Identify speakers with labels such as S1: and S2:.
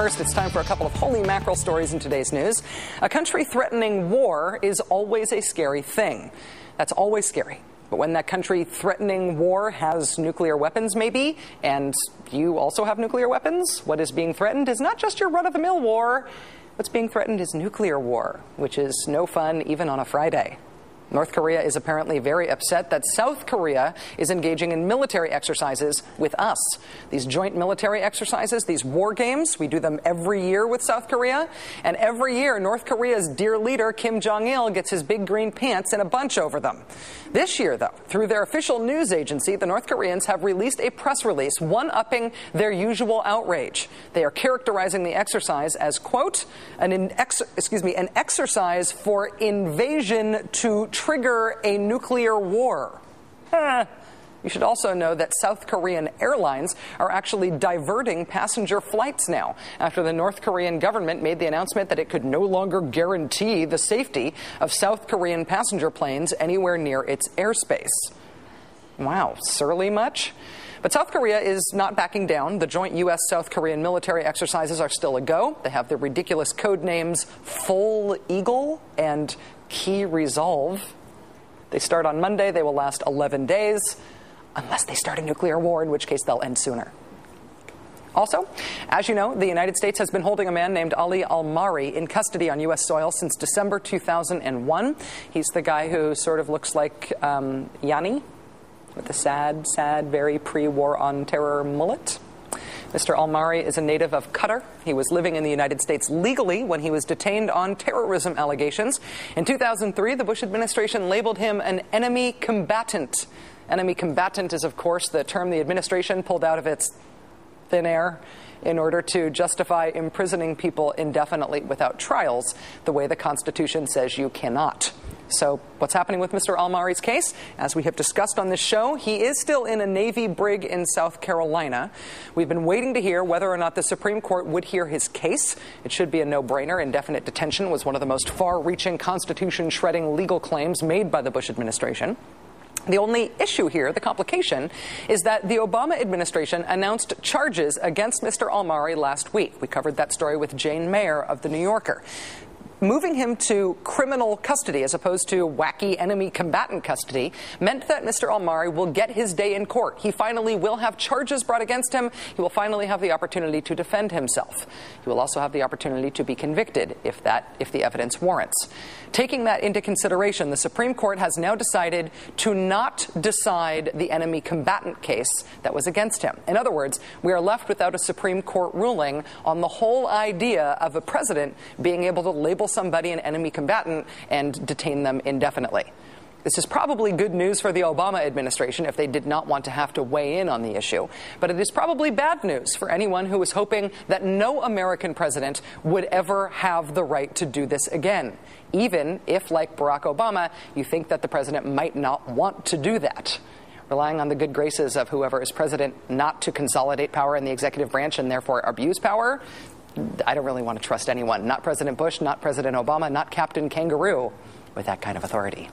S1: First, it's time for a couple of holy mackerel stories in today's news. A country threatening war is always a scary thing. That's always scary. But when that country threatening war has nuclear weapons, maybe, and you also have nuclear weapons, what is being threatened is not just your run-of-the-mill war. What's being threatened is nuclear war, which is no fun even on a Friday. North Korea is apparently very upset that South Korea is engaging in military exercises with us. These joint military exercises, these war games, we do them every year with South Korea. And every year, North Korea's dear leader, Kim Jong-il, gets his big green pants in a bunch over them. This year, though, through their official news agency, the North Koreans have released a press release one-upping their usual outrage. They are characterizing the exercise as, quote, an exercise for invasion to trigger a nuclear war. You should also know that South Korean airlines are actually diverting passenger flights now after the North Korean government made the announcement that it could no longer guarantee the safety of South Korean passenger planes anywhere near its airspace. Wow, surly much? But South Korea is not backing down. The joint U.S.-South Korean military exercises are still a go. They have the ridiculous code names Full Eagle and Key Resolve. They start on Monday. They will last 11 days, unless they start a nuclear war, in which case they'll end sooner. Also, as you know, the United States has been holding a man named Ali Al-Mahri in custody on U.S. soil since December 2001. He's the guy who sort of looks like Yanni, with the sad, very pre-war on terror mullet. Mr. Al-Mahri is a native of Qatar. He was living in the United States legally when he was detained on terrorism allegations. In 2003, the Bush administration labeled him an enemy combatant. Enemy combatant is, of course, the term the administration pulled out of its thin air in order to justify imprisoning people indefinitely without trials, the way the Constitution says you cannot. So what's happening with Mr. Al-Mahri's case? As we have discussed on this show, he is still in a Navy brig in South Carolina. We've been waiting to hear whether or not the Supreme Court would hear his case. It should be a no-brainer. Indefinite detention was one of the most far-reaching, Constitution-shredding legal claims made by the Bush administration. The only issue here, the complication, is that the Obama administration announced charges against Mr. Al-Mahri last week. We covered that story with Jane Mayer of The New Yorker. Moving him to criminal custody as opposed to wacky enemy combatant custody meant that Mr. Al-Mahri will get his day in court. He finally will have charges brought against him. He will finally have the opportunity to defend himself. He will also have the opportunity to be convicted if the evidence warrants. Taking that into consideration, the Supreme Court has now decided to not decide the enemy combatant case that was against him. In other words, we are left without a Supreme Court ruling on the whole idea of a president being able to label somebody an enemy combatant and detain them indefinitely. This is probably good news for the Obama administration if they did not want to have to weigh in on the issue. But it is probably bad news for anyone who is hoping that no American president would ever have the right to do this again, even if, like Barack Obama, you think that the president might not want to do that. Relying on the good graces of whoever is president not to consolidate power in the executive branch and therefore abuse power, I don't really want to trust anyone. Not President Bush, not President Obama, not Captain Kangaroo with that kind of authority.